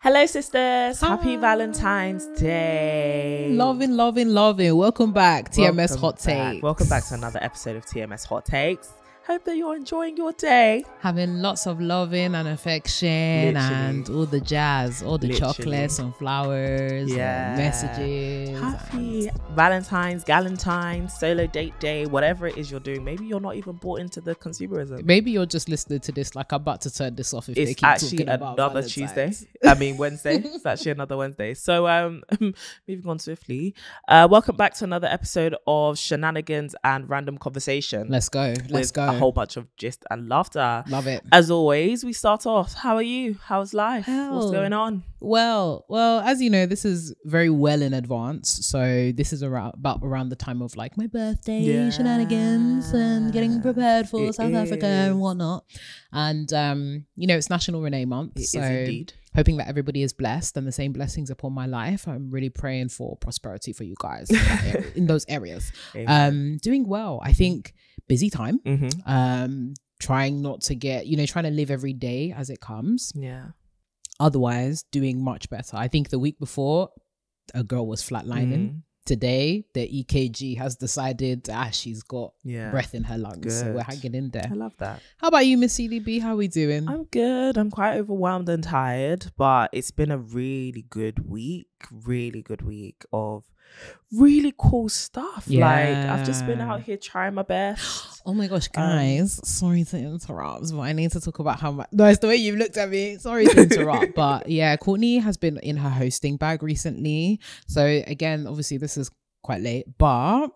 Hello, sisters. Hi. Happy Valentine's Day. Loving. Welcome back, TMS Hottakes. Welcome back to another episode of TMS Hottakes. Hope that you're enjoying your day. Having lots of loving and affection and all the jazz, all the chocolates and flowers and messages. Happy Valentine's, Galentine's, solo date day, whatever it is you're doing. Maybe you're not even bought into the consumerism. Maybe you're just listening to this like I'm about to turn this off if they It's keep actually talking about another Valentine's. Wednesday. It's actually another Wednesday. So moving on swiftly. Welcome back to another episode of Shenanigans and Random Conversation. Let's go. A whole bunch of gist and laughter. Love it. As always, we start off. How are you? How's life? What's going on? Well, as you know, this is very well in advance. So this is around the time of like my birthday shenanigans and getting prepared for South Africa and whatnot. And it's National Renee Month. It is indeed. Hoping that everybody is blessed and the same blessings upon my life. I'm really praying for prosperity for you guys in those areas. Doing well. I think busy time. Trying not to get, trying to live every day as it comes. Yeah. Otherwise, doing much better. I think the week before, a girl was flatlining. Today, the EKG has decided she's got breath in her lungs. Good. So we're hanging in there. I love that. How about you, Miss CDB? How are we doing? I'm good. I'm quite overwhelmed and tired, but it's been a really good week of really cool stuff. Yeah. Like I've just been out here trying my best. Oh my gosh, guys, sorry to interrupt, but I need to talk about how much. No, it's the way you looked at me. Sorry to interrupt, but yeah, Courtney has been in her hosting bag recently. So again, obviously this is quite late, but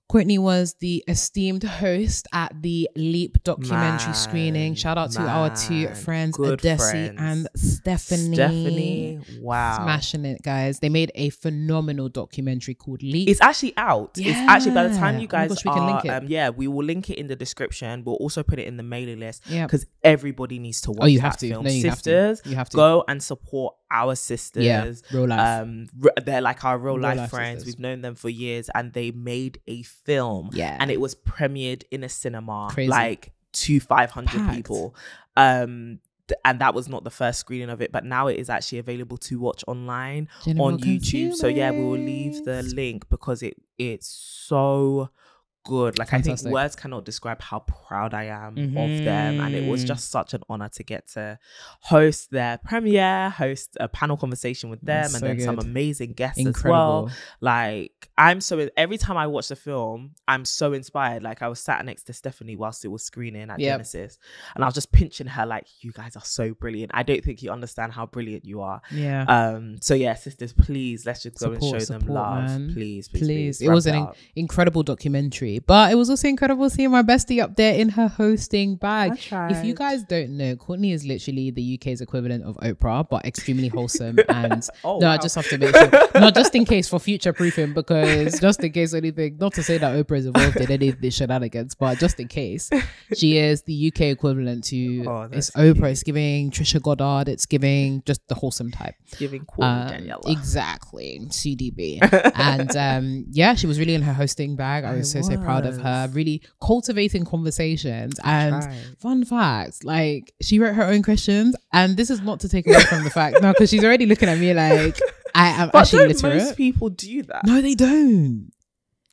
Courtney was the esteemed host at the Leap documentary screening. Shout out to our two friends, Adesi and Stephanie. Wow. Smashing it, guys. They made a phenomenal documentary called Leap. It's actually out. Yeah. It's actually, by the time you guys we can link it. We will link it in the description. We'll also put it in the mailing list because Yep. everybody needs to watch you have to. film. No, you sisters, you have to. Go and support our sisters. Yeah, real life. They're like our real life friends. Sisters. We've known them for years and they made a film. Yeah. And it was premiered in a cinema. Crazy. Like to 500 Packed. people. And that was not the first screening of it, but now it is actually available to watch online on YouTube. So yeah, we will leave the link because it's so good. Like fantastic. I think words cannot describe how proud I am of them, and it was just such an honor to get to host their premiere, host a panel conversation with them. That's and so then good. Some amazing guests as well. Like every time I watch the film, I'm so inspired. Like I was sat next to Stephanie whilst it was screening at Genesis, and I was just pinching her like, you guys are so brilliant. I don't think you understand how brilliant you are. So yeah, sisters, please let's just go and show them love, man. Please. It was an incredible documentary. But it was also incredible seeing my bestie up there in her hosting bag. If you guys don't know, Courtney is literally the UK's equivalent of Oprah, but extremely wholesome. And I just have to make sure, not just in case for future proofing, because just in case anything, not to say that Oprah is involved in any of the shenanigans, but just in case, she is the UK equivalent to it's Oprah. It's giving Trisha Goddard. It's giving just the wholesome type. It's giving Courtney Daniela. Exactly, CDB. And she was really in her hosting bag. I was so proud of her, really cultivating conversations. And fun fact, like she wrote her own questions, and this is not to take away from the fact, no, because she's already looking at me like I am actually literate. Most people do that. No, they don't.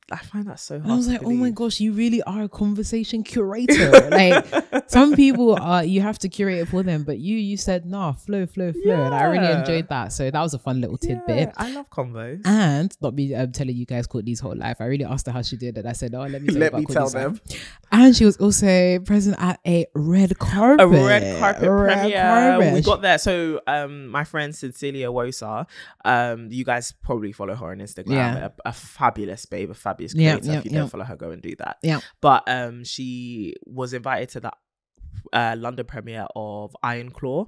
I find that so hard. I was like, oh my gosh, you really are a conversation curator. Like some people are, you have to curate it for them, but you said nah, flow. And I really enjoyed that. So that was a fun little tidbit. I love convos. And not me telling you guys Courtney's whole life. I really asked her how she did it. I said, let me tell them. And she was also present at a red carpet. A red carpet premiere. We got there. So my friend Cecilia Wosa, you guys probably follow her on Instagram. Yeah. A fabulous babe, a fabulous creator. If you don't follow her, go and do that. Yeah. But she was invited to the London premiere of Iron Claw.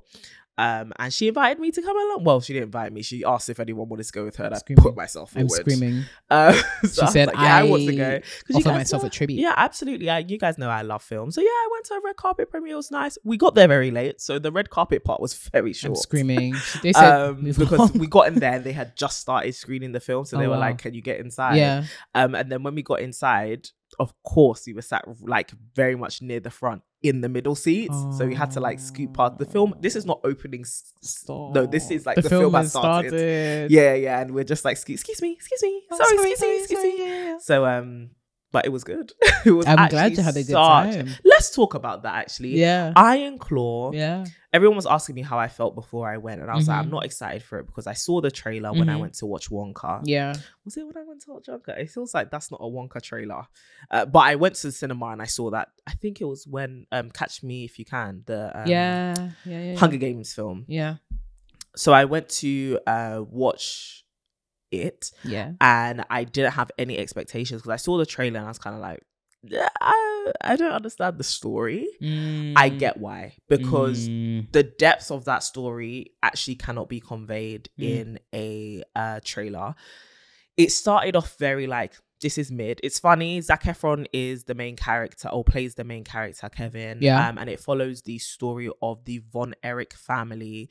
And she invited me to come along. Well, she didn't invite me. She asked if anyone wanted to go with her. And I put myself forward. I'm screaming. So she said, I want to go. Offer myself a tribute. Yeah, absolutely. You guys know I love film. So yeah, I went to a red carpet premiere. It was nice. We got there very late. So the red carpet part was very short. I'm screaming. They said, because we got in there and they had just started screening the film. So they were like, can you get inside? Yeah. And then when we got inside, of course, we were sat like very much near the front. in the middle seats, so we had to like scoot past the film. This is not opening. No, this is like the film has started. Yeah, and we're just like, excuse me, sorry, excuse me. Yeah. So but it was good. It was. I'm glad you had a good time. Let's talk about that actually. Yeah, Iron Claw. Yeah. Everyone was asking me how I felt before I went, and I was like, I'm not excited for it because I saw the trailer when I went to watch Wonka. Yeah. Was it when I went to watch Wonka? It feels like that's not a Wonka trailer. But I went to the cinema and I saw that. I think it was when Catch Me If You Can, the Hunger Games film. Yeah. So I went to watch it. Yeah. And I didn't have any expectations because I saw the trailer and I was kind of like, I don't understand the story. I get why, because the depths of that story actually cannot be conveyed in a trailer. It started off very like, this is mid. It's funny. Zac Efron is the main character, or plays the main character, Kevin. Yeah. And it follows the story of the Von Erich family,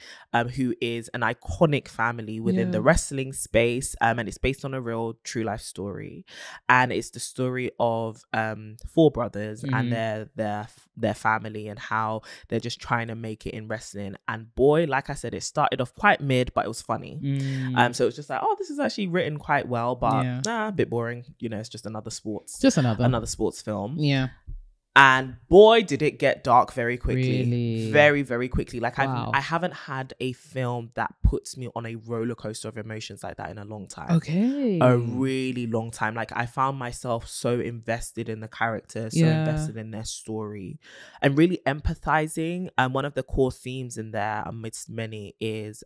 who is an iconic family within the wrestling space. And it's based on a real true life story. And it's the story of 4 brothers and their family and how they're just trying to make it in wrestling. And boy, like I said, it started off quite mid, but it was funny. So it was just like, oh, this is actually written quite well, but a bit boring. You know, it's just another sports film. Yeah. And boy, did it get dark very quickly. Really? Very, very quickly. Like wow. I haven't had a film that puts me on a roller coaster of emotions like that in a long time. Okay. A really long time. Like I found myself so invested in the characters, so invested in their story and really empathizing. And one of the core themes in there amidst many is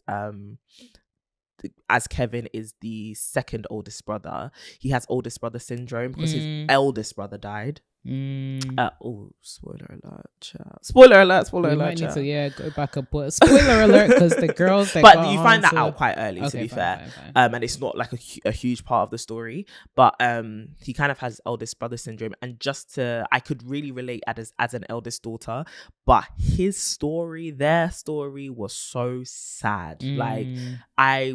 as Kevin is the second oldest brother, he has oldest brother syndrome because his eldest brother died. Spoiler alert, child. Spoiler alert, child. Need to go back up, but spoiler alert, because the girls but you find that out quite early, to be fair. And it's not like a huge part of the story, but he kind of has eldest brother syndrome, and I could really relate as an eldest daughter, but their story was so sad. Like I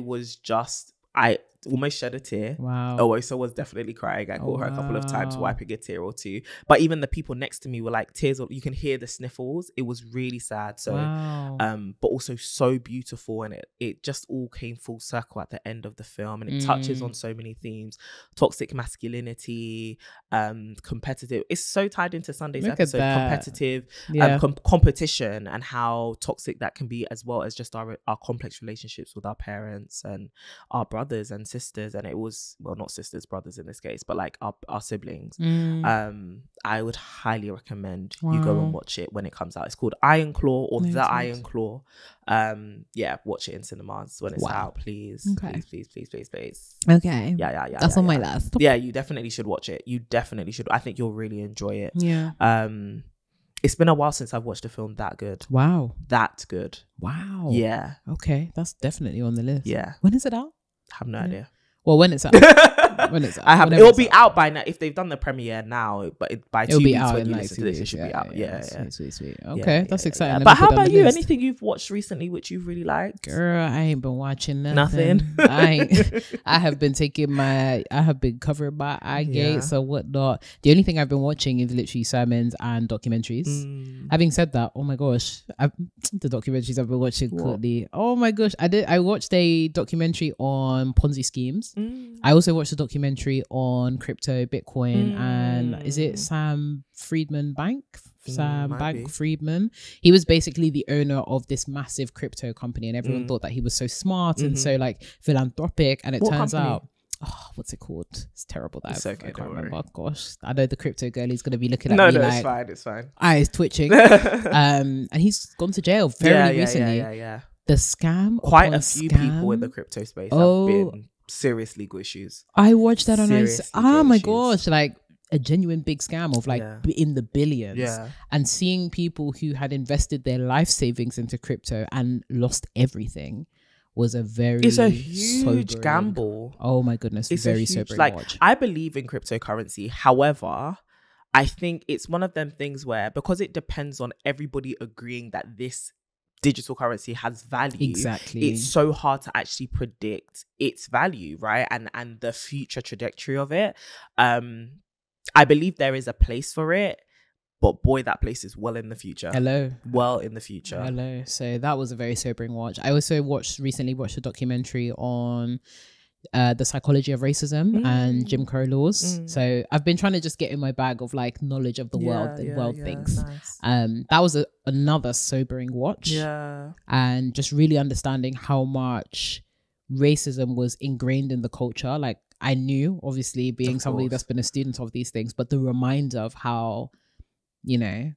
almost shed a tear. Wow. Owoso was definitely crying. I caught her a couple of times, wiping a tear or two. But even the people next to me were like tears. You can hear the sniffles. It was really sad. So, but also so beautiful, and it just all came full circle at the end of the film, and it touches on so many themes: toxic masculinity, competitive. It's so tied into Sunday's episode. Competitive, competition, and how toxic that can be, as well as just our complex relationships with our parents and our brothers and sisters. And it was, well, not sisters, brothers in this case, but like our siblings. I would highly recommend you go and watch it when it comes out. It's called Iron Claw, or The Iron Claw. Watch it in cinemas when it's out, please. Okay. Please. Okay. Yeah. That's on my list. Yeah, you definitely should watch it. You definitely should. I think you'll really enjoy it. Yeah. It's been a while since I've watched a film that good. Wow. That good. Wow. Yeah. Okay, that's definitely on the list. Yeah. When is it out? I have no idea. Well, when it's out. It'll be out by now if they've done the premiere now, but by 2 weeks when you listen to this, it should be out. Yeah. Sweet. Okay, that's exciting. But how about you? Anything you've watched recently which you've really liked? Girl, I ain't been watching nothing. I have been covered by eye gates or whatnot. The only thing I've been watching is literally sermons and documentaries. Having said that, oh my gosh, the documentaries I've been watching quickly. Oh my gosh, I watched a documentary on Ponzi schemes. I also watched a documentary on crypto, Bitcoin, and is it Sam Bankman-Friedman? He was basically the owner of this massive crypto company, and everyone thought that he was so smart and so like philanthropic, and it turns out, what's it called? It's terrible that I can't remember. Gosh, I know the crypto girlie's gonna be looking at me like, it's fine. Eyes twitching. And he's gone to jail very recently. Yeah. The scam. Quite a few people in the crypto space have been serious legal issues. I watched that on my gosh, like a genuine big scam of like in the billions. And seeing people who had invested their life savings into crypto and lost everything was it's a huge gamble. Oh my goodness, it's very sobering. Like, watch. I believe in cryptocurrency. However, I think it's one of them things where, because it depends on everybody agreeing that this digital currency has value, it's so hard to actually predict its value, right? And the future trajectory of it. I believe there is a place for it, but boy, that place is well in the future. Well in the future. So that was a very sobering watch. I also recently watched a documentary on the psychology of racism and Jim Crow laws. So I've been trying to just get in my bag of like knowledge of the world and world things. Nice. That was another sobering watch. Yeah. And just really understanding how much racism was ingrained in the culture. Like I knew, obviously, being somebody that's been a student of these things, but the reminder of how, you know,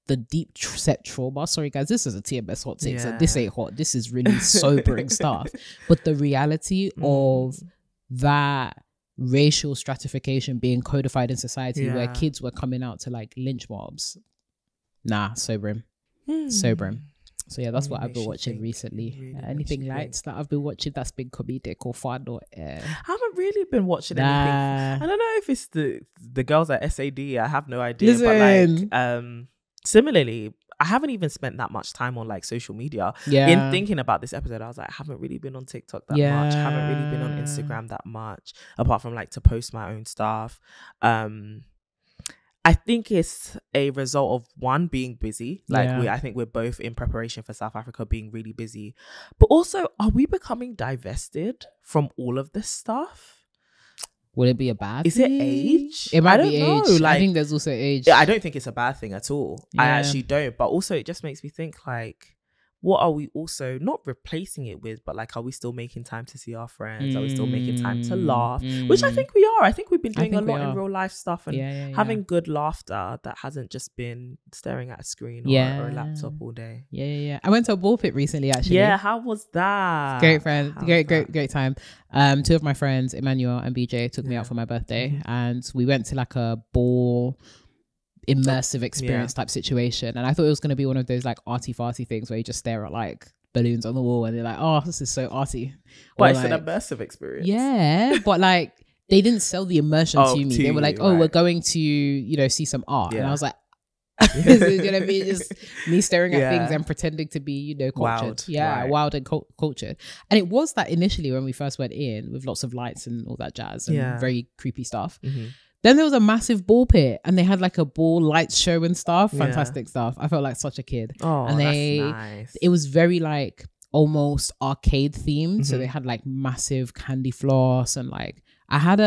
the deep set trauma. Sorry guys, this is a TMS hot take, so this ain't hot. This is really sobering stuff. But the reality of that racial stratification being codified in society, where kids were coming out to like lynch mobs. Sobering. Sobering. So yeah, that's what I've been watching recently. Really anything lights that I've been watching that's been comedic or fun or I haven't really been watching anything. I don't know if it's the girls at SAD. I have no idea. Listen. But like similarly, I haven't even spent that much time on like social media. In thinking about this episode, I was like, I haven't really been on TikTok that much. I haven't really been on Instagram that much, apart from like to post my own stuff. I think it's a result of one, being busy. Like I think we're both in preparation for South Africa, being really busy. But also, are we becoming divested from all of this stuff? Would it be a bad thing? Is it age? It might be age. Like, I think there's also age. I don't think it's a bad thing at all. I actually don't. But also it just makes me think like, what are we also not replacing it with, but like, are we still making time to see our friends? Are we still making time to laugh? Which I think we are. I think we've been doing a lot in real life stuff and having good laughter that hasn't just been staring at a screen or a laptop all day. I went to a ball pit recently, actually. How was that? Great friend. Great time. Two of my friends, Emmanuel and BJ, took me out for my birthday and we went to like a ball immersive experience type situation, and I thought it was going to be one of those like arty farty things where you just stare at like balloons on the wall and they're like, oh, this is so arty. But it's an immersive experience. But like they didn't sell the immersion to me. They were like, we're going to, you know, see some art, and I was like, this is gonna be just me staring at things and pretending to be, you know, cultured. Wild and cultured. And it was that initially when we first went in with lots of lights and all that jazz and very creepy stuff. Then there was a massive ball pit and they had like a ball lights show and stuff. Fantastic stuff. I felt like such a kid. And that's nice. It was very like almost arcade themed. So they had like massive candy floss and like I had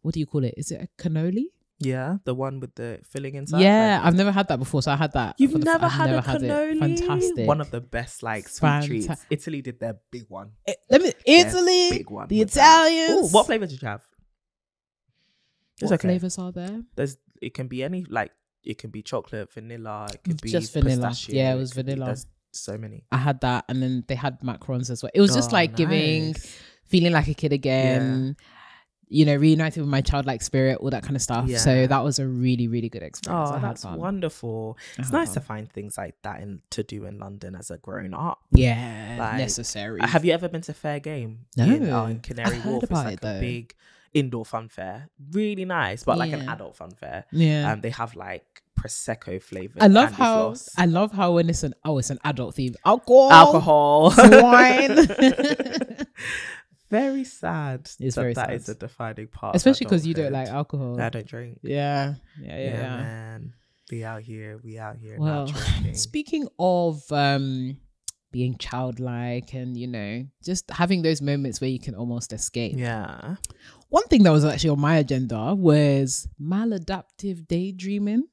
what do you call it? Is it a cannoli? Yeah, the one with the filling inside. Yeah, I've never had that before, so I had that. You've never had a cannoli? Fantastic. One of the best like sweet treats. Italy did their big one. Italy, big one. The Italians. Ooh, what flavor did you have? What flavors are there? It can be any, like it can be chocolate, vanilla, it could be just vanilla. Pistachio, yeah, it was vanilla. There's so many. I had that, and then they had macarons as well. It was just like feeling like a kid again. You know, reunited with my childlike spirit, all that kind of stuff. So that was a really, really good experience. That's wonderful. It's nice to find things like that to do in London as a grown up. Yeah, like, necessary. Have you ever been to Fair Game? No, in Canary Wharf. It's like a big indoor fun fair, really nice, but like an adult fun fair. They have like prosecco flavored. I love how when it's an adult theme, alcohol, wine. Very sad. It's very sad. That is a defining part, especially because you don't like alcohol. I don't drink. Yeah. Man, we out here. Well, speaking of being childlike and, you know, just having those moments where you can almost escape. Yeah. One thing that was actually on my agenda was maladaptive daydreaming.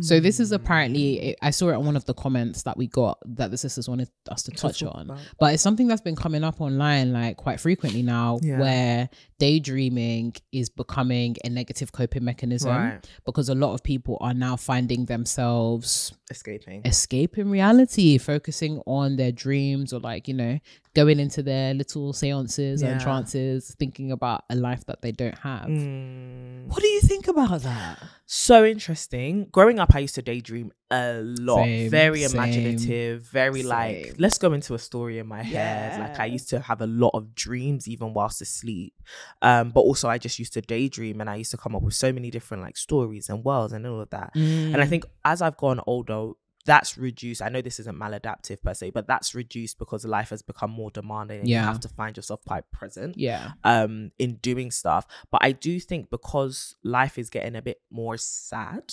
So this is apparently, I saw it on one of the comments that we got that the sisters wanted us to touch on, but it's something that's been coming up online like quite frequently now, where daydreaming is becoming a negative coping mechanism because a lot of people are now finding themselves escaping reality, focusing on their dreams, or like, you know, going into their little seances and trances, thinking about a life that they don't have. What do you think about that? So interesting. Growing up, I used to daydream a lot. Very imaginative, very like, let's go into a story in my head. Like I used to have a lot of dreams even whilst asleep. But also I just used to daydream and I used to come up with so many different like stories and worlds and all of that. And I think as I've gone older, that's reduced. I know this isn't maladaptive per se, but that's reduced because life has become more demanding and you have to find yourself quite present in doing stuff. But I do think because life is getting a bit more sad,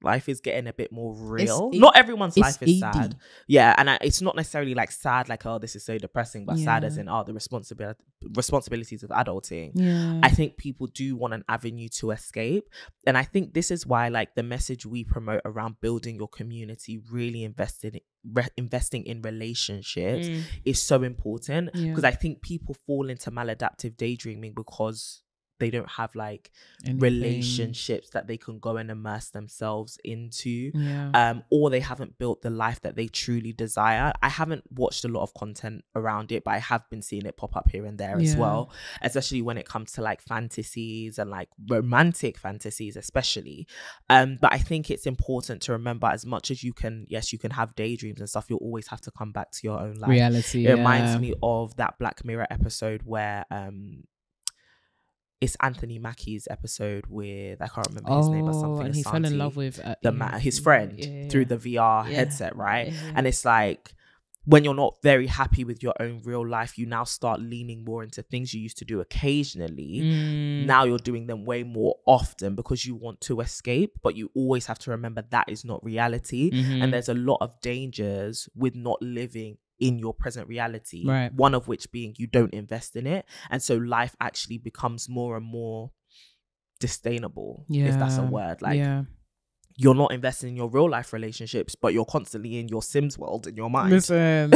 life is getting a bit more real. Not everyone's life is sad. Yeah, and it's not necessarily like sad, like, oh, this is so depressing, but sad as in, oh, the responsibilities of adulting. Yeah. I think people do want an avenue to escape. And I think this is why, like, the message we promote around building your community, really investing in relationships is so important. Because I think people fall into maladaptive daydreaming because they don't have like relationships that they can go and immerse themselves into, or they haven't built the life that they truly desire. I haven't watched a lot of content around it, but I have been seeing it pop up here and there as well, especially when it comes to like fantasies and like romantic fantasies especially. But I think it's important to remember, as much as you can, yes, you can have daydreams and stuff, you'll always have to come back to your own life. Reality. It reminds me of that Black Mirror episode where it's Anthony Mackie's episode with, I can't remember his name, but something. And he fell in love with his friend through the VR headset, right? And it's like, when you're not very happy with your own real life, you now start leaning more into things you used to do occasionally. Now you're doing them way more often because you want to escape, but you always have to remember that is not reality. And there's a lot of dangers with not living in your present reality, one of which being you don't invest in it, and so life actually becomes more and more disdainable, if that's a word. Like, you're not investing in your real life relationships, but you're constantly in your Sims world in your mind. Listen,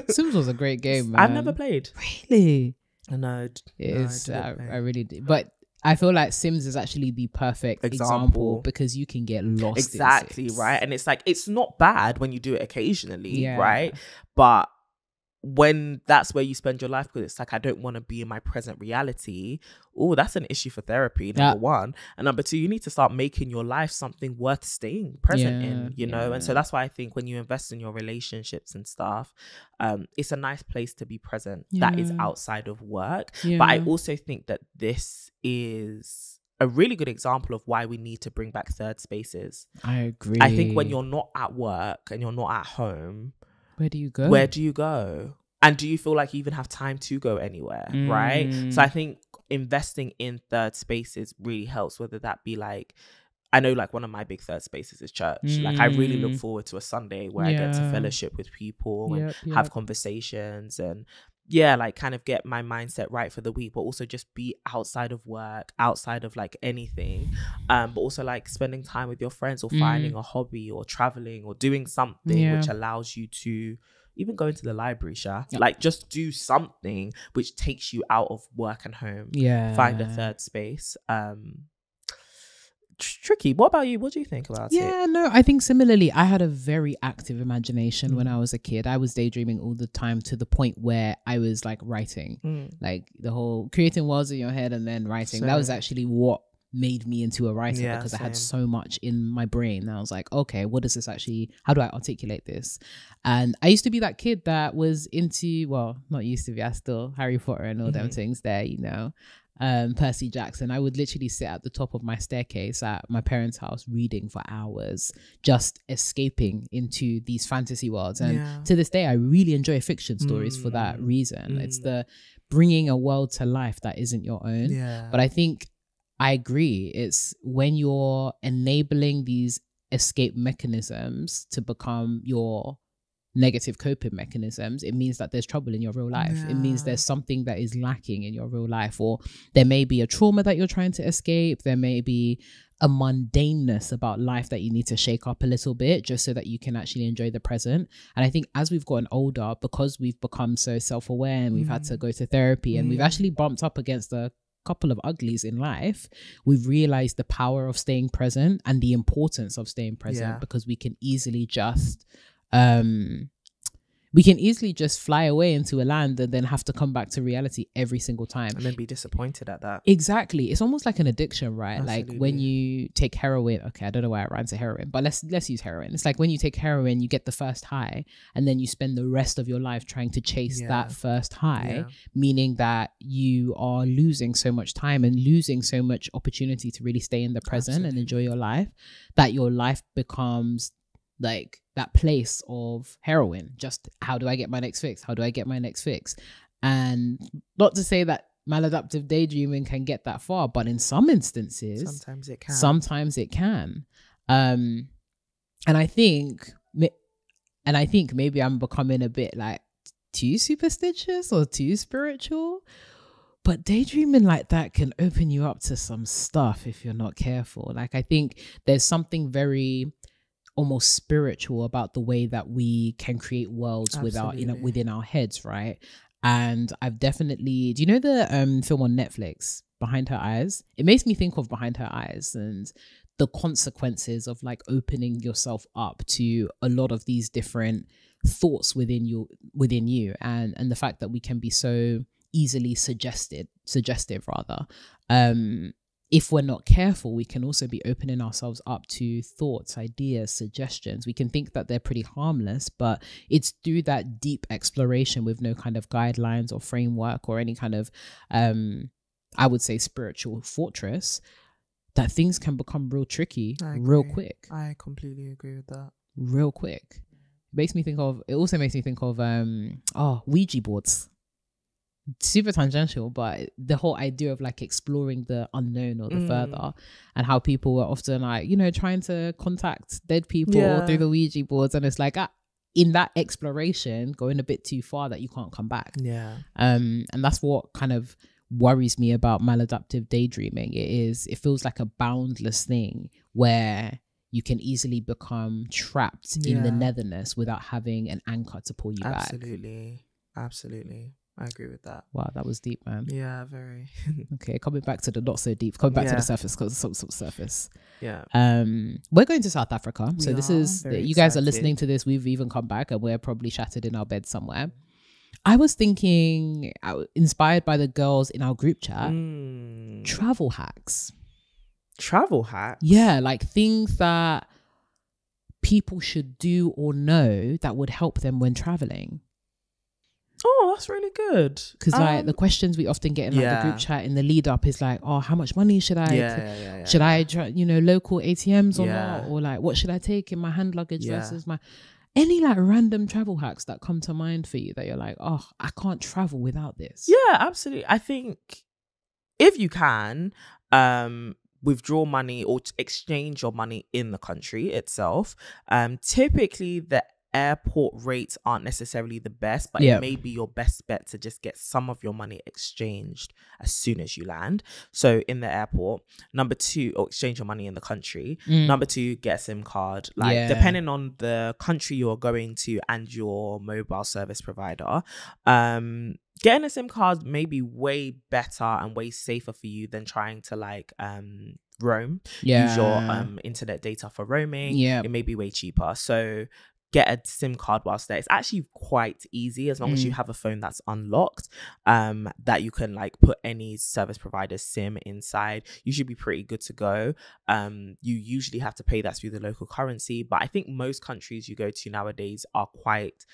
Sims was a great game, man. I've never played. Really? No, I really did, but I feel like Sims is actually the perfect example because you can get lost. Exactly, right? And it's like, it's not bad when you do it occasionally, right? But when that's where you spend your life, because it's like, I don't want to be in my present reality. Oh, that's an issue for therapy, number one. And number two, you need to start making your life something worth staying present in, you know? And so that's why I think when you invest in your relationships and stuff, it's a nice place to be present that is outside of work. But I also think that this is a really good example of why we need to bring back third spaces. I agree. I think when you're not at work and you're not at home, where do you go? And do you feel like you even have time to go anywhere, right? So I think investing in third spaces really helps, whether that be like, I know like one of my big third spaces is church. Like, I really look forward to a Sunday where I get to fellowship with people and have conversations and like kind of get my mindset right for the week, but also just be outside of work, outside of like anything, but also like spending time with your friends or finding a hobby or traveling or doing something which allows you to even go into the library, like just do something which takes you out of work and home. Find a third space. Tricky. What about you? What do you think about it? No, I think similarly, I had a very active imagination when I was a kid. I was daydreaming all the time, to the point where I was like writing, like the whole creating worlds in your head and then writing. That was actually what made me into a writer, because I had so much in my brain. And I was like, okay, what is this actually? How do I articulate this? And I used to be that kid that was into, well, not used to be, I still Harry Potter and all them things there, you know. Percy Jackson. I would literally sit at the top of my staircase at my parents' house reading for hours, just escaping into these fantasy worlds. And to this day, I really enjoy fiction stories for that reason. It's the bringing a world to life that isn't your own. But I think I agree. It's when you're enabling these escape mechanisms to become your negative coping mechanisms, it means that there's trouble in your real life. It means there's something that is lacking in your real life, or there may be a trauma that you're trying to escape. There may be a mundaneness about life that you need to shake up a little bit, just so that you can actually enjoy the present. And I think as we've gotten older, because we've become so self-aware and we've had to go to therapy and we've actually bumped up against a couple of uglies in life, we've realized the power of staying present and the importance of staying present, because we can easily just fly away into a land and then have to come back to reality every single time and then be disappointed at that. Exactly. It's almost like an addiction, right? Absolutely. Like when you take heroin, okay, I don't know why I ran to heroin, but let's use heroin. It's like when you take heroin, you get the first high and then you spend the rest of your life trying to chase that first high, meaning that you are losing so much time and losing so much opportunity to really stay in the present and enjoy your life, that your life becomes like that place of heroin. Just how do I get my next fix? How do I get my next fix? And not to say that maladaptive daydreaming can get that far, but in some instances, sometimes it can. And I think maybe I'm becoming a bit like too superstitious or too spiritual, but daydreaming like that can open you up to some stuff if you're not careful. Like, I think there's something very almost spiritual about the way that we can create worlds within our heads, right? And I've definitely, do you know the film on Netflix, Behind Her Eyes? It makes me think of Behind Her Eyes and the consequences of like opening yourself up to a lot of these different thoughts within you, and the fact that we can be so easily suggestive rather. If we're not careful, we can also be opening ourselves up to thoughts, ideas, suggestions. We can think that they're pretty harmless, but it's through that deep exploration with no kind of guidelines or framework or any kind of, I would say, spiritual fortress, that things can become real tricky real quick. I completely agree with that. Real quick. It also makes me think of Ouija boards. Super tangential, but the whole idea of like exploring the unknown or the further, and how people are often like, trying to contact dead people through the Ouija boards, and it's like in that exploration going a bit too far that you can't come back. And that's what kind of worries me about maladaptive daydreaming. It feels like a boundless thing where you can easily become trapped in the netherness without having an anchor to pull you back. Absolutely. I agree with that. Wow, that was deep, man. Yeah, very. Okay, coming back to the not so deep, coming back to the surface, because some surface. Yeah. We're going to South Africa. So this is, you guys excited. are listening to this, we've even come back and we're probably shattered in our bed somewhere. I was thinking, inspired by the girls in our group chat, travel hacks. Travel hacks? Yeah, like things that people should do or know that would help them when traveling. Oh, that's really good. Because like the questions we often get in like the group chat in the lead up is like, oh, how much money should I should I try, local ATMs or not, or like what should I take in my hand luggage versus my any like random travel hacks that come to mind for you that you're like, oh, I can't travel without this. Yeah, absolutely. I think if you can withdraw money or exchange your money in the country itself, typically the airport rates aren't necessarily the best, but it may be your best bet to just get some of your money exchanged as soon as you land. So in the airport. Number 2, or exchange your money in the country. Number 2, get a SIM card. Like depending on the country you're going to and your mobile service provider, getting a SIM card may be way better and way safer for you than trying to like roam. Use your internet data for roaming. It may be way cheaper. So get a SIM card whilst there. It's actually quite easy as long as you have a phone that's unlocked, that you can like put any service provider's SIM inside. You should be pretty good to go. You usually have to pay that through the local currency, but I think most countries you go to nowadays are quite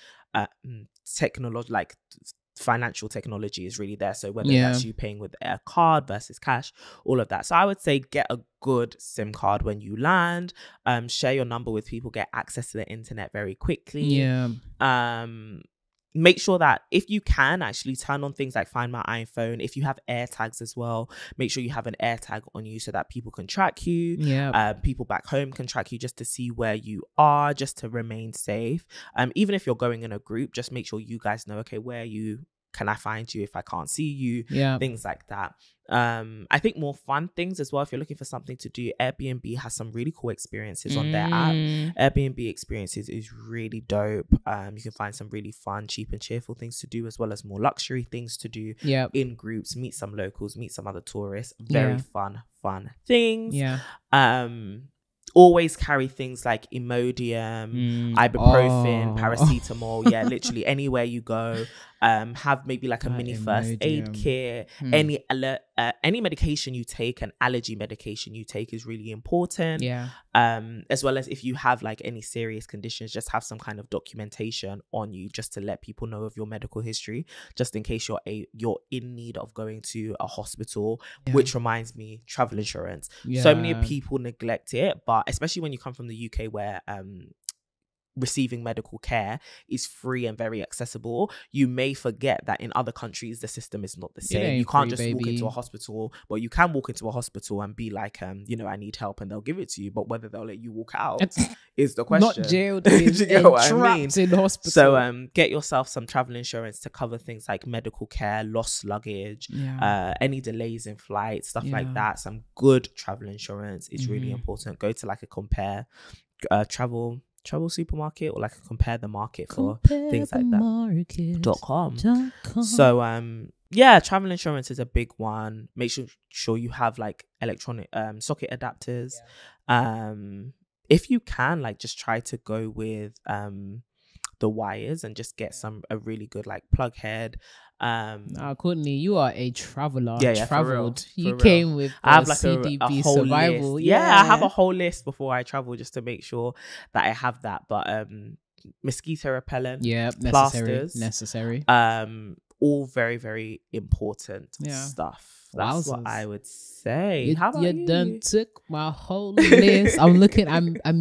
financial technology is really there. So whether that's you paying with a card versus cash, all of that. So I would say get a good SIM card when you land. Share your number with people, get access to the internet very quickly. Make sure that if you can actually turn on things like Find My iPhone. If you have air tags as well, make sure you have an air tag on you so that people can track you. People back home can track you just to see where you are, just to remain safe. Even if you're going in a group, just make sure you guys know, okay, where you can I find you if I can't see you? Things like that. I think more fun things as well. If you're looking for something to do, Airbnb has some really cool experiences on their app. Airbnb experiences is really dope. You can find some really fun, cheap and cheerful things to do, as well as more luxury things to do in groups. Meet some locals, meet some other tourists. Very fun things. Always carry things like Imodium, ibuprofen, paracetamol. Literally anywhere you go. Have maybe like a mini first aid kit. Any medication you take, an allergy medication you take is really important. As well as if you have like any serious conditions, just have some kind of documentation on you just to let people know of your medical history, just in case you're in need of going to a hospital. Which reminds me, travel insurance. So many people neglect it, but especially when you come from the UK where receiving medical care is free and very accessible, you may forget that in other countries the system is not the same. You can't just walk into a hospital, but you can walk into a hospital and be like, you know, I need help, and they'll give it to you. But whether they'll let you walk out is the question. Not jailed, trapped in hospital. So get yourself some travel insurance to cover things like medical care, lost luggage, any delays in flights, stuff like that. Some good travel insurance is really important. Go to like a compare travel supermarket, or like compare the market for things like that .com. So travel insurance is a big one. Make sure you have like electronic socket adapters. If you can, like, just try to go with the wires and just get a really good like plug head. Courtney, you are a traveler. Traveled. For you real. came with I have like CDB a whole survival. List. I have a whole list before I travel just to make sure that I have that. But mosquito repellent, plasters, necessary. All very, very important stuff. That's what I would say. How about you? Done took my whole list. I'm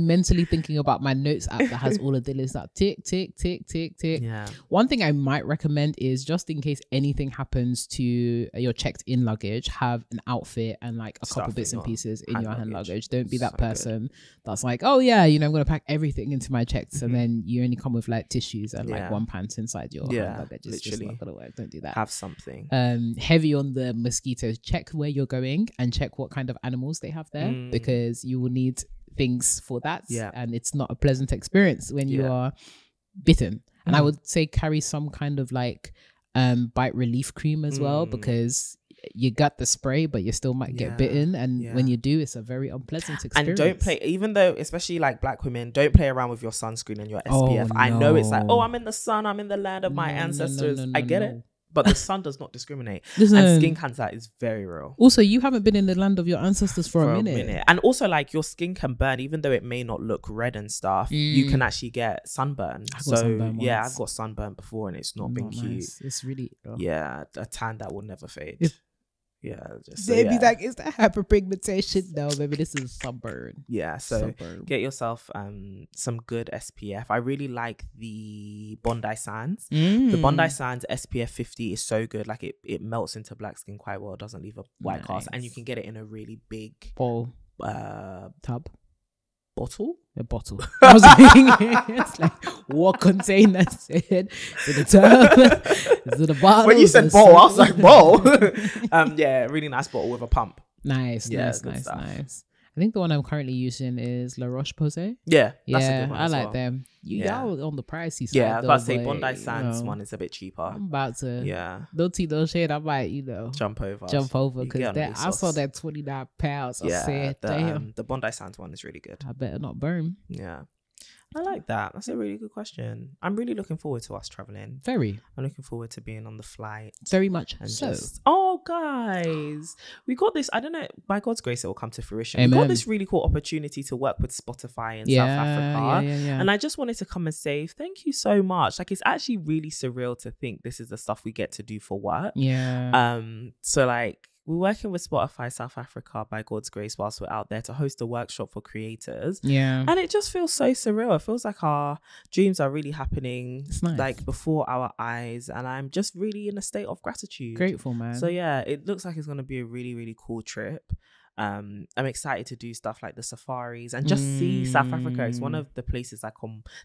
mentally thinking about my notes app that has all of the lists up. Tick, tick, tick, tick, tick. Yeah. One thing I might recommend is, just in case anything happens to your checked in luggage, have an outfit and like a couple bits and pieces in your hand luggage. Don't be that person that's like, oh yeah, you know, I'm going to pack everything into my checks, and then you only come with like tissues and like one pants inside your hand luggage. It's just not going to work. Don't do that. Have something. Heavy on the mosquitoes. Check where you're going and check what kind of animals they have there, because you will need things for that. And it's not a pleasant experience when you are bitten. And I would say carry some kind of like bite relief cream as well, because you got the spray but you still might get bitten, and when you do, it's a very unpleasant experience. And don't play, even though especially like black women, don't play around with your sunscreen and your SPF. I know it's like, I'm in the sun, I'm in the land of my ancestors. I get it, but the sun does not discriminate. Listen, and skin cancer is very real. Also, you haven't been in the land of your ancestors for a minute. And also, like, your skin can burn, even though it may not look red and stuff. You can actually get sunburn. I've got sunburn before, and it's not been cute. It's really a tan that will never fade. Maybe like, is that hyperpigmentation? No, maybe this is sunburn. Get yourself some good SPF. I really like the Bondi Sands. The Bondi Sands SPF 50 is so good. Like, it melts into black skin quite well. It doesn't leave a white cast, and you can get it in a really big tub. Bottle? A bottle. I was like, it's like, what container is it? Is it a tub? Is it a bottle? When you said bowl, I was like, bowl. Really nice bottle with a pump. Nice. I think the one I'm currently using is La Roche-Posay. That's a good one. I like them. Y'all on the pricey side. I was about to say Bondi Sands one is a bit cheaper. I'm about to. Don't see no shade. I might, jump over because I saw that £29. I said, damn. The Bondi Sands one is really good. I better not burn. Yeah. I like that. That's a really good question. I'm really looking forward to us traveling. Very. I'm looking forward to being on the flight. Very much and so. Guys, we got this. I don't know. By God's grace, it will come to fruition. Amen. We got this really cool opportunity to work with Spotify in South Africa. And I just wanted to come and say thank you so much. Like, it's actually really surreal to think this is the stuff we get to do for work. So like, we're working with Spotify South Africa, by God's grace, whilst we're out there to host a workshop for creators. And it just feels so surreal. It feels like our dreams are really happening, like, before our eyes. And I'm just really in a state of gratitude. Grateful, man. So yeah, it looks like it's going to be a really, really cool trip. I'm excited to do stuff like the safaris and just see South Africa. It's one of the places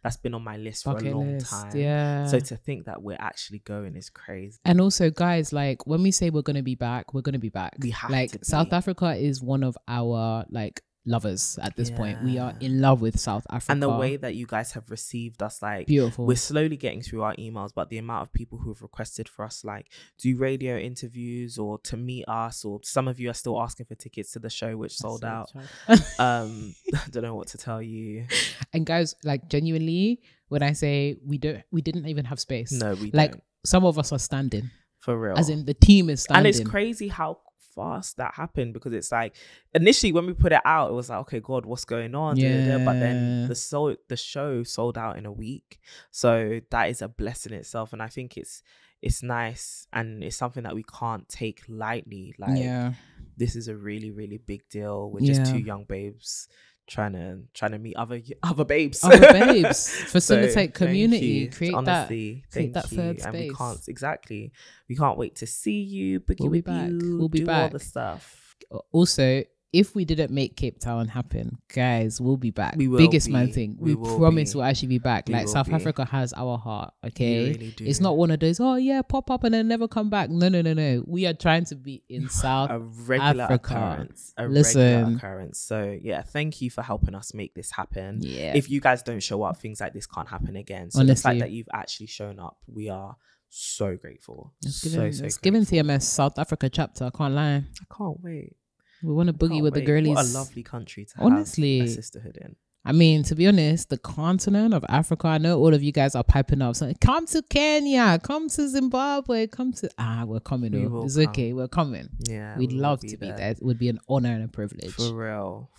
that's been on my list for a long time. So to think that we're actually going is crazy. And also, guys, like, when we say we're going to be back, we're going to be back. We have like to be. South Africa is one of our like lovers at this point. We are in love with South Africa, and the way that you guys have received us, like, beautiful. We're slowly getting through our emails, but the amount of people who have requested for us, like, do radio interviews or to meet us, or some of you are still asking for tickets to the show, which sold out. I don't know what to tell you. And guys, like, genuinely, when I say we didn't even have space. No, we like don't. Some of us are standing, for real, as in the team is standing. And it's crazy how fast that happened, because it's like, initially when we put it out, it was like, okay, God, what's going on? But then the show sold out in a week, so that is a blessing itself. And I think it's nice, and it's something that we can't take lightly. Like, this is a really, really big deal. We're just two young babes trying to meet other babes. Facilitate community, create honestly, that third and space. we can't wait to see you. We'll be back. We'll be do back. all the stuff. Also, if we didn't make Cape Town happen, guys, we'll be back. We will Biggest be. man thing. We promise we'll actually be back. Like South Africa has our heart. Okay, really do. It's not one of those. Oh yeah, pop up and then never come back. No. We are trying to be in South a regular Africa. Occurrence. Regular occurrence. So yeah, thank you for helping us make this happen. Yeah. If you guys don't show up, things like this can't happen again. So honestly, the fact that you've actually shown up, we are so grateful. It's giving TMS South Africa chapter. I can't lie. I can't wait. We want to boogie with the girlies. What a lovely country to honestly have a sisterhood in. I mean, to be honest, the continent of Africa, I know all of you guys are piping up. So come to Kenya, come to Zimbabwe, come to... we're coming. It's come. Okay, we're coming. Yeah, we'd love to be there. It would be an honor and a privilege. For real.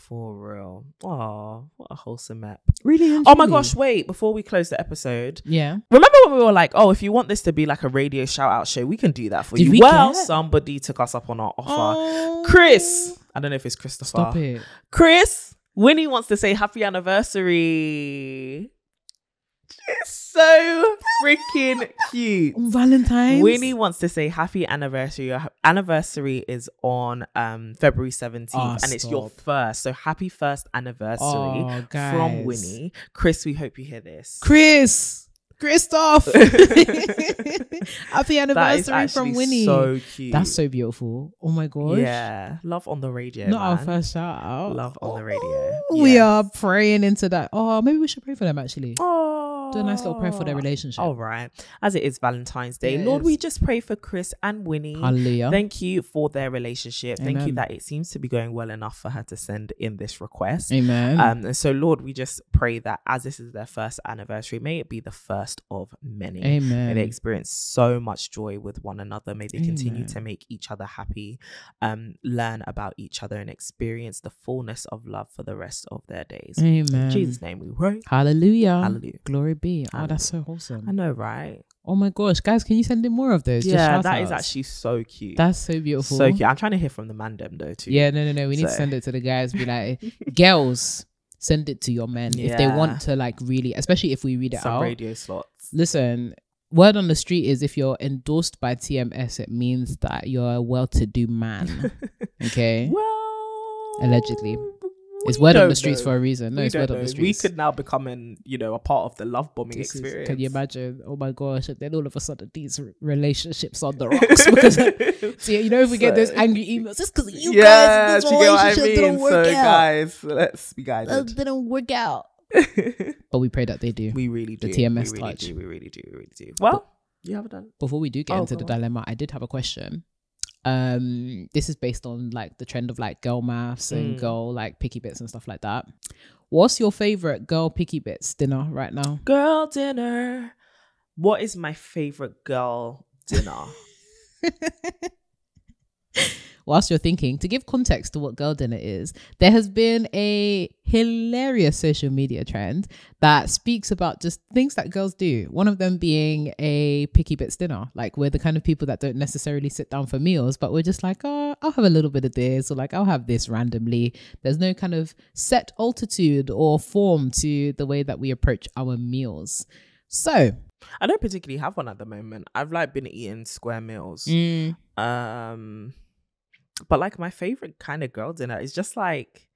Oh, what a wholesome map. Really? Oh my gosh, wait, before we close the episode. Yeah. Remember when we were like, oh, if you want this to be like a radio shout out show, we can do that for you. Somebody took us up on our offer. Chris. I don't know if it's Christopher. Stop it. Chris. Winnie wants to say happy anniversary. It's so freaking cute. Valentine's. Winnie wants to say happy anniversary. Your anniversary is on February 17th and it's your first. So happy first anniversary from Winnie. Chris, we hope you hear this. Christoph. Happy anniversary from Winnie. So cute. That's so beautiful. Oh my gosh. Yeah. Love on the radio. Not our first shout out. Love on the radio. We are praying into that. Oh, maybe we should pray for them actually. Oh, do a nice little prayer for their relationship. All right. As it is Valentine's Day, Lord, we just pray for Chris and Winnie. Hallelujah. Thank you for their relationship. Amen. Thank you that it seems to be going well enough for her to send in this request. Amen. And so, Lord, we just pray that as this is their first anniversary, may it be the first of many. Amen. May they experience so much joy with one another. May they continue to make each other happy, learn about each other, and experience the fullness of love for the rest of their days. Amen. In Jesus' name we pray. Hallelujah. Hallelujah. Glory be. Hallelujah. Oh, that's so wholesome. I know, right? Oh my gosh, guys, can you send in more of those? Yeah, that is actually so cute. That's so beautiful. So cute. I'm trying to hear from the mandem though too. Yeah, no. We need to send it to the guys. Be like, girls, send it to your men if they want to, like, really, especially if we read it some out. Radio slots. Listen, word on the street is if you're endorsed by TMS, it means that you're a well-to-do man. Okay. Well, allegedly. It's word on the streets for a reason. No, it's word on the streets. We could now become a part of the love bombing experience. Can you imagine? Oh my gosh. And then all of a sudden these relationships on the rocks. Because see, if we get those angry emails, it's because you guys, this relationship didn't work out. Guys, let's be guided. That didn't work out. But we pray that they do. We really do. The TMS touch. We really do. Well, you haven't done. Before we do get into the dilemma, I did have a question. This is based on like the trend of like girl maths and girl like picky bits and stuff like that. What's your favorite girl picky bits dinner right now? Girl dinner. What is my favorite girl dinner? Whilst you're thinking, to give context to what girl dinner is, there has been a hilarious social media trend that speaks about just things that girls do. One of them being a picky bits dinner. Like, we're the kind of people that don't necessarily sit down for meals, but we're just like, oh, I'll have a little bit of this, or like, I'll have this randomly. There's no kind of set altitude or form to the way that we approach our meals. So I don't particularly have one at the moment. I've like been eating square meals. But like my favorite kind of girl dinner is just like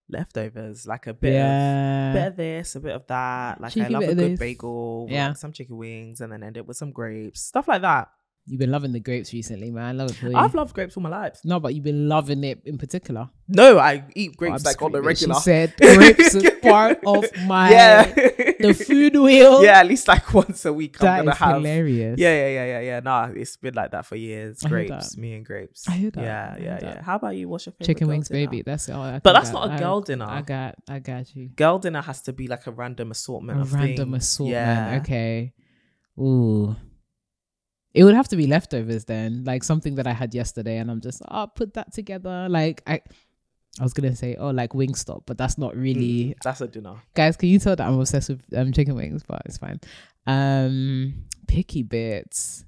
leftovers, like a bit of this, a bit of that. Like, I love a good bagel, like some chicken wings, and then end it with some grapes, stuff like that. You've been loving the grapes recently, man. I love it for you. I've loved grapes all my life. No, but you've been loving it in particular. No, I eat grapes like on the regular. She said grapes is part of my the food wheel. Yeah, at least like once a week. That is hilarious. Yeah. Nah, it's been like that for years. Grapes, me and grapes. I hear that. Yeah. How about you? What's your favorite? Chicken wings, baby. That's all. But that's not a girl dinner. I got you. Girl dinner has to be like a random assortment of things. Yeah. Okay. Ooh. It would have to be leftovers then, like something that I had yesterday, and I'm just, put that together. Like I was gonna say, like Wingstop, but that's not really. That's a dinner. Guys, can you tell that I'm obsessed with chicken wings? But it's fine. Picky bits.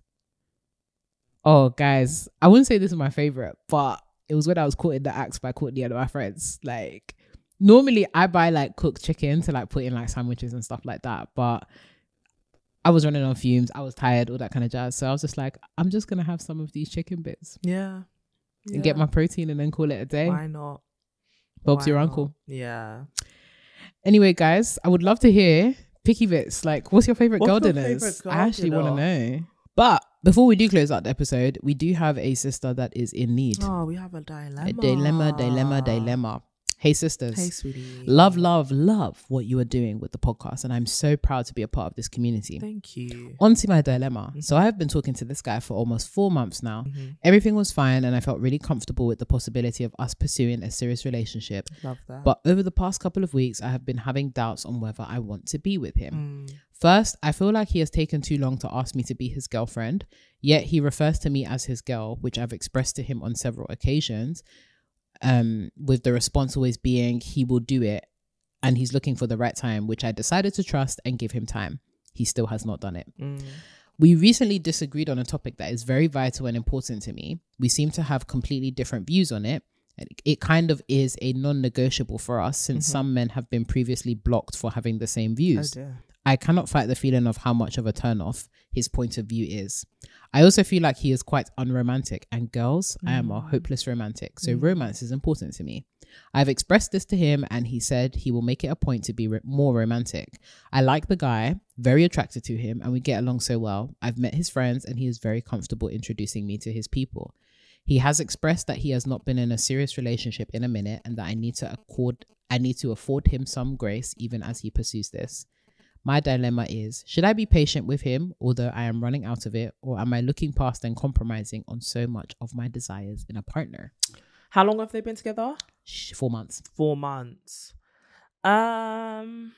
Oh, guys, I wouldn't say this is my favorite, but it was when I was caught in the act by Courtney and my friends. Like, Normally I buy like cooked chicken to like put in like sandwiches and stuff like that, but I was running on fumes, I was tired, all that kind of jazz. So I was just like, I'm just gonna have some of these chicken bits. Yeah. And get my protein and then call it a day. Why not? Bob's your uncle. Yeah. Anyway, guys, I would love to hear picky bits. Like, what's your favorite girl dinners? I actually want to know. But before we do close out the episode, we do have a sister that is in need. Oh, we have a dilemma. A dilemma. Hey, sisters. Hey, sweetie. Love what you are doing with the podcast. And I'm so proud to be a part of this community. Thank you. On to my dilemma. So I have been talking to this guy for almost 4 months now. Everything was fine and I felt really comfortable with the possibility of us pursuing a serious relationship. Love that. But over the past couple of weeks, I have been having doubts on whether I want to be with him. First, I feel like he has taken too long to ask me to be his girlfriend, yet he refers to me as his girl, which I've expressed to him on several occasions. With the response always being he will do it and he's looking for the right time, which I decided to trust and give him time. He still has not done it. We recently disagreed on a topic that is very vital and important to me. We seem to have completely different views on it. It kind of is a non-negotiable for us since some men have been previously blocked for having the same views. Oh, I cannot fight the feeling of how much of a turn-off his point of view is. I also feel like he is quite unromantic, and girls, I am a hopeless romantic, so romance is important to me. I've expressed this to him and he said he will make it a point to be more romantic. I like the guy, very attracted to him, and we get along so well. I've met his friends and he is very comfortable introducing me to his people. He has expressed that he has not been in a serious relationship in a minute and that I need to afford him some grace even as he pursues this. My dilemma is, should I be patient with him, although I am running out of it, or am I looking past and compromising on so much of my desires in a partner? How long have they been together? 4 months. 4 months. I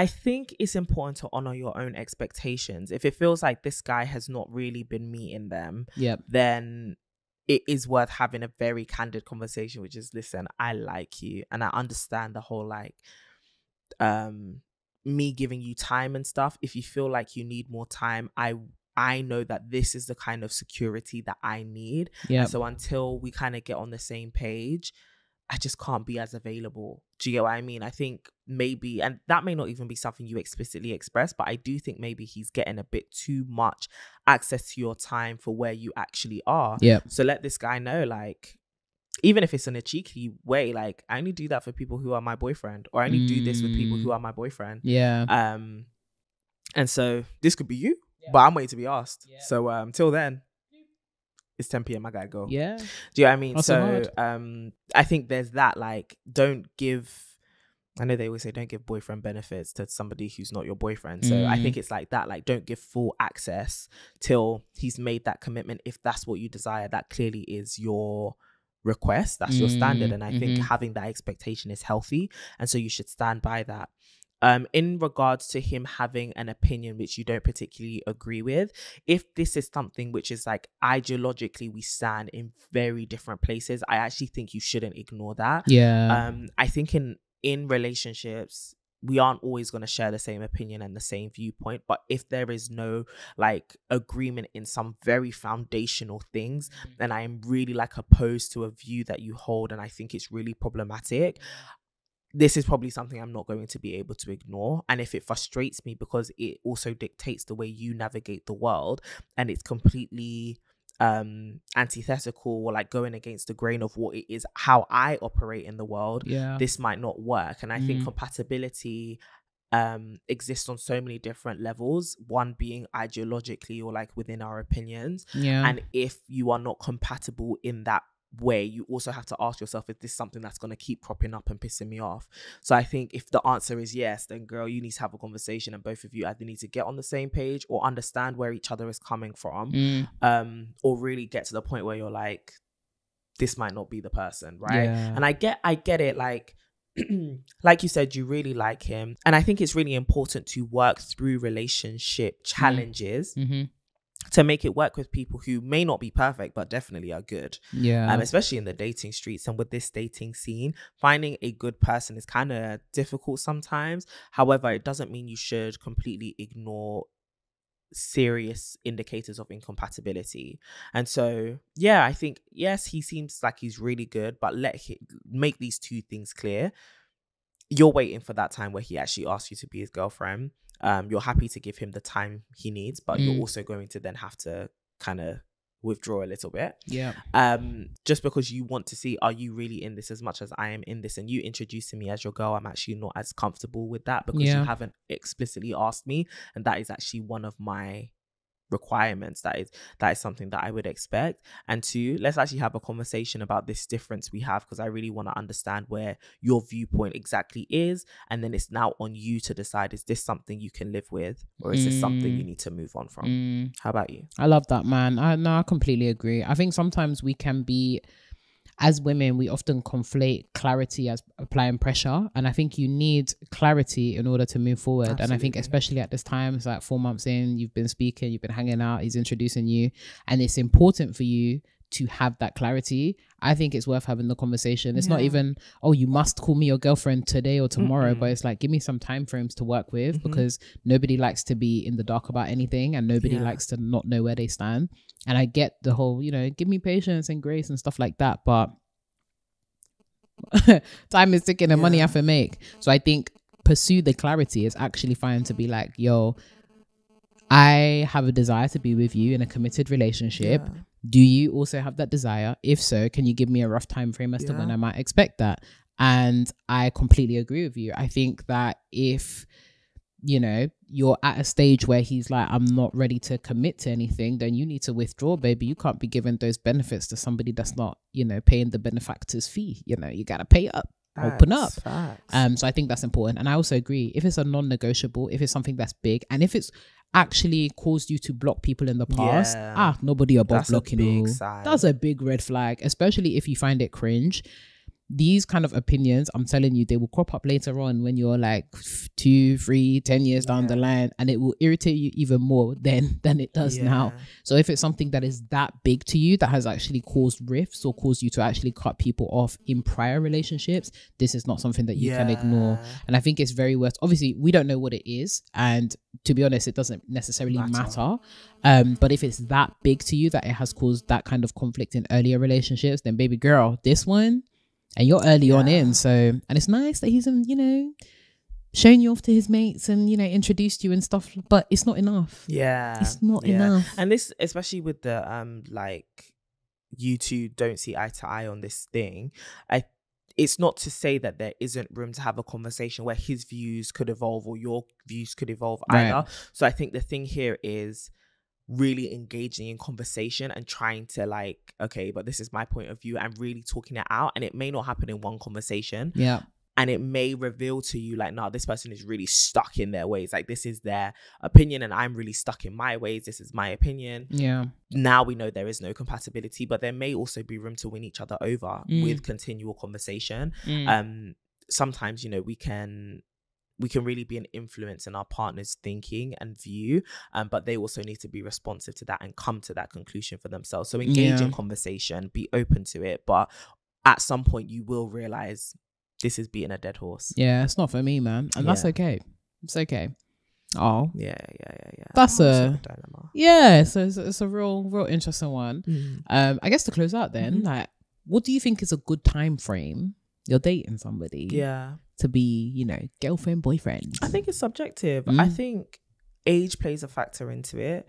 think it's important to honor your own expectations. If it feels like this guy has not really been meeting them, then it is worth having a very candid conversation, which is, listen, I like you and I understand the whole like me giving you time and stuff. If you feel like you need more time, I know that this is the kind of security that I need. So until we kind of get on the same page, I just can't be as available. Do you get what I mean? I think maybe, and that may not even be something you explicitly express, but I do think maybe he's getting a bit too much access to your time for where you actually are. So let this guy know, like, even if it's in a cheeky way, like, I only do that for people who are my boyfriend, or I only do this with people who are my boyfriend. And so this could be you, but I'm waiting to be asked. So till then, it's 10 p.m. I gotta go. Do you know what I mean? So I think there's that, like, don't give, I know they always say don't give boyfriend benefits to somebody who's not your boyfriend. So I think it's like that, like, don't give full access till he's made that commitment. If that's what you desire, that clearly is your request, that's your standard, and I think having that expectation is healthy, and so you should stand by that. In regards to him having an opinion which you don't particularly agree with, if this is something which is like ideologically we stand in very different places, I actually think you shouldn't ignore that. I think in relationships we aren't always going to share the same opinion and the same viewpoint, but if there is no like agreement in some very foundational things, then I am really like opposed to a view that you hold, and I think it's really problematic. This is probably something I'm not going to be able to ignore. And if it frustrates me because it also dictates the way you navigate the world, and it's completely antithetical or like going against the grain of what it is, how I operate in the world, this might not work. And I think compatibility exists on so many different levels, one being ideologically or like within our opinions. And if you are not compatible in that way, you also have to ask yourself, is this something that's going to keep cropping up and pissing me off? So I think if the answer is yes, then girl, you need to have a conversation, and both of you either need to get on the same page or understand where each other is coming from, or really get to the point where you're like, this might not be the person, right? And I get it, like like you said, you really like him, and I think it's really important to work through relationship challenges to make it work with people who may not be perfect but definitely are good. Especially in the dating streets and with this dating scene, finding a good person is kind of difficult sometimes. However, it doesn't mean you should completely ignore serious indicators of incompatibility. And so yeah, I think yes, he seems like he's really good, but make these two things clear. You're waiting for that time where he actually asks you to be his girlfriend. You're happy to give him the time he needs, but you're also going to then have to kind of withdraw a little bit. Yeah. Just because you want to see, are you really in this as much as I am in this? And you introducing me as your girl, I'm actually not as comfortable with that because you haven't explicitly asked me, and that is actually one of my requirements. That is something that I would expect. And two, let's actually have a conversation about this difference we have, because I really want to understand where your viewpoint exactly is, and then it's now on you to decide, is this something you can live with, or is this something you need to move on from? How about you? I love that, man. I completely agree. I think sometimes we can be, as women, we often conflate clarity as applying pressure. And I think you need clarity in order to move forward. Absolutely. And I think especially at this time, it's like 4 months in, you've been speaking, you've been hanging out, he's introducing you, and it's important for you to have that clarity. I think it's worth having the conversation. It's not even, oh, you must call me your girlfriend today or tomorrow, but it's like, give me some time frames to work with, because nobody likes to be in the dark about anything, and nobody likes to not know where they stand. And I get the whole, give me patience and grace and stuff like that, but time is ticking and money I have to make. So I think pursue the clarity is actually fine to be like, yo, I have a desire to be with you in a committed relationship. Do you also have that desire? If so, can you give me a rough time frame as to when I might expect that? And I completely agree with you. I think that if you're at a stage where he's like, I'm not ready to commit to anything, then you need to withdraw, baby. You can't be giving those benefits to somebody that's not, paying the benefactor's fee. You got to pay up, open up. So I think that's important. And I also agree, if it's a non-negotiable, if it's something that's big, and if it's actually caused you to block people in the past, nobody above blocking you. That's a big red flag, especially if you find it cringe. These kind of opinions, I'm telling you, they will crop up later on when you're like 2, 3, 10 years down the line, and it will irritate you even more than it does now. So if it's something that is that big to you, that has actually caused rifts or caused you to actually cut people off in prior relationships, this is not something that you can ignore. And I think it's very worth, obviously we don't know what it is, and to be honest, it doesn't necessarily matter. But if it's that big to you that it has caused that kind of conflict in earlier relationships, then baby girl, this one, and you're early on in, so, and it's nice that he's showing you off to his mates and introduced you and stuff, but it's not enough. It's not enough. And this, especially with the like, you two don't see eye to eye on this thing, it's not to say that there isn't room to have a conversation where his views could evolve or your views could evolve either. So I think the thing here is really engaging in conversation and trying to like, okay, but this is my point of view, and really talking it out. And it may not happen in one conversation, and it may reveal to you like, nah, this person is really stuck in their ways, like this is their opinion and I'm really stuck in my ways, this is my opinion. Now we know there is no compatibility, but there may also be room to win each other over with continual conversation. Sometimes we can really be an influence in our partner's thinking and view, but they also need to be responsive to that and come to that conclusion for themselves. So engage in conversation, be open to it, but at some point you will realize this is beating a dead horse. It's not for me, man, and that's okay. It's okay. Oh yeah. That's a dilemma. So it's a real interesting one. I guess to close out then, like, what do you think is a good time frame you're dating somebody to be, girlfriend, boyfriend? I think it's subjective. I think age plays a factor into it.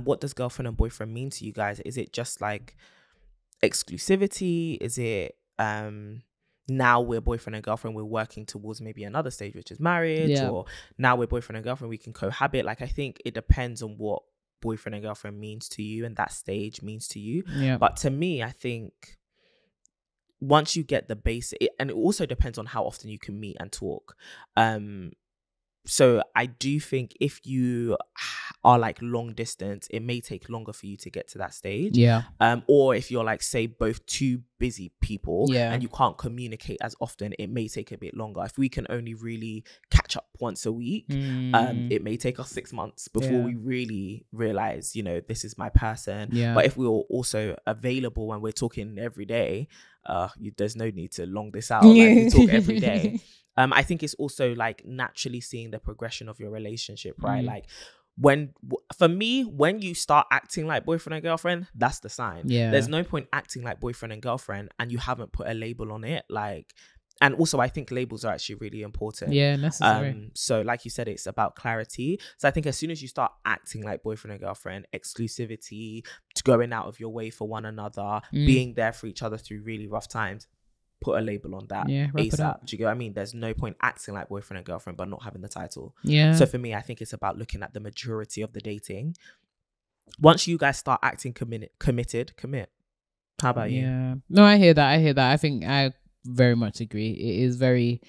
What does girlfriend and boyfriend mean to you guys? Is it just like exclusivity? Is it now we're boyfriend and girlfriend, we're working towards maybe another stage, which is marriage, or now we're boyfriend and girlfriend, we can cohabit? Like, I think it depends on what boyfriend and girlfriend means to you and that stage means to you. But to me, I think once you get the basic, and it also depends on how often you can meet and talk. So I do think if you are like long distance, it may take longer for you to get to that stage. Or if you're like, say, both two busy people and you can't communicate as often, it may take a bit longer. If we can only really catch up once a week, it may take us 6 months before we really realize, this is my person. But if we're also available when we're talking every day, there's no need to long this out. Like, we talk every day. I think it's also like naturally seeing the progression of your relationship, right? Like, for me, when you start acting like boyfriend and girlfriend, that's the sign. Yeah. There's no point acting like boyfriend and girlfriend and you haven't put a label on it. Like, and also I think labels are actually really important. Yeah, necessary. So like you said, it's about clarity. So I think as soon as you start acting like boyfriend and girlfriend, exclusivity, to going out of your way for one another, being there for each other through really rough times, put a label on that ASAP. Do you get what I mean? There's no point acting like boyfriend and girlfriend but not having the title. Yeah. So for me, I think it's about looking at the maturity of the dating. Once you guys start acting committed, commit. How about you? Yeah. No, I hear that. I think I very much agree. It is very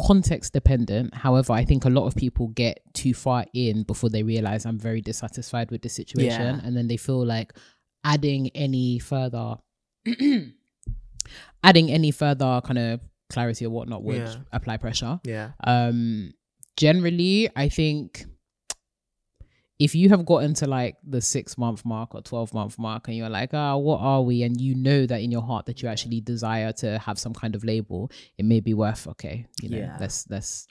context dependent. However, I think a lot of people get too far in before they realize I'm very dissatisfied with the situation, and then they feel like adding any further kind of clarity or whatnot would apply pressure. Generally, I think if you have gotten to like the 6-month mark or 12-month mark and you're like, what are we? And you know that in your heart that you actually desire to have some kind of label, it may be worth, let's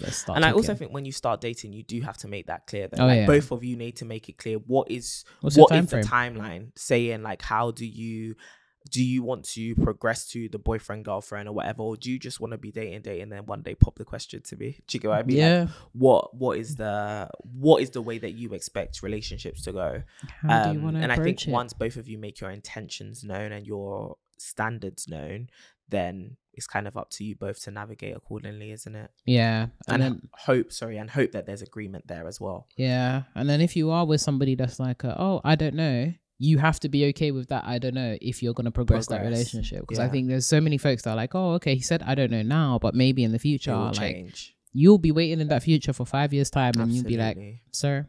start. And I also think when you start dating, you do have to make that clear. That both of you need to make it clear what is the timeline, saying like, how do you want to progress to the boyfriend girlfriend or whatever, or do you just want to be dating and then one day pop the question to me? Do you get what I mean? Yeah. Like, what is the way that you expect relationships to go? How do you want to and I think it? Once both of you make your intentions known and your standards known, then it's kind of up to you both to navigate accordingly, isn't it? Yeah. And hope that there's agreement there as well. Yeah. And then if you are with somebody that's like, I don't know, you have to be okay with that. I don't know if you're going to progress that relationship. Because I think there's so many folks that are like, okay, he said, I don't know now, but maybe in the future, like change. You'll be waiting in that future for 5 years time. And you'll be like, sir,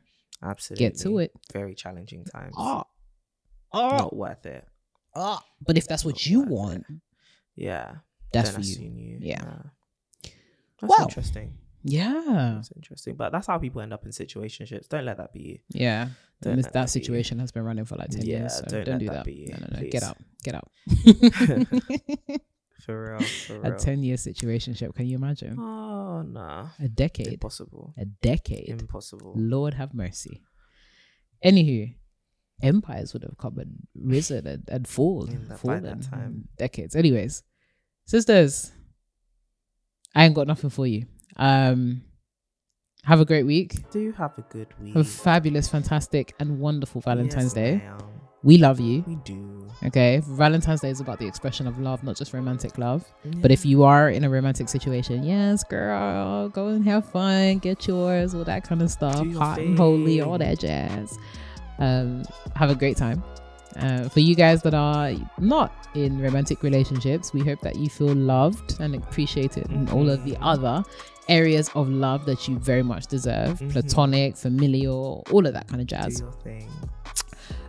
get to it. Very challenging times. Not worth it. But if that's what you want, that's for you. Yeah. That's interesting. Yeah. That's interesting. But that's how people end up in situationships. Don't let that be you. Yeah. That situation has been running for like 10 years. So don't do that. No. Get out. For real. A 10-year situationship. Can you imagine? Oh, no. A decade. Impossible. A decade. Impossible. Lord have mercy. Anywho, empires would have come and risen and fallen by that time. Decades. Anyways, sisters, I ain't got nothing for you. Have a great week. Do have a good week. Have a fabulous, fantastic, and wonderful Valentine's Day. Ma'am. We love you. We do. Okay. Valentine's Day is about the expression of love, not just romantic love. But if you are in a romantic situation, yes, girl, go and have fun, get yours, all that kind of stuff. Hot and holy, all that jazz. Have a great time. For you guys that are not in romantic relationships, we hope that you feel loved and appreciated in all of the other areas of love that you very much deserve. Platonic, familial, all of that kind of jazz. Do your thing.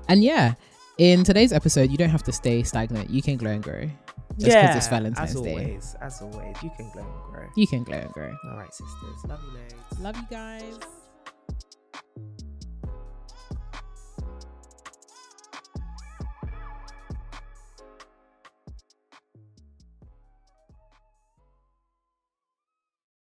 And in today's episode, you don't have to stay stagnant. You can glow and grow. Just because it's Valentine's Day. As always, you can glow and grow. You can glow and grow. All right, sisters. Love you, loads. Love you guys.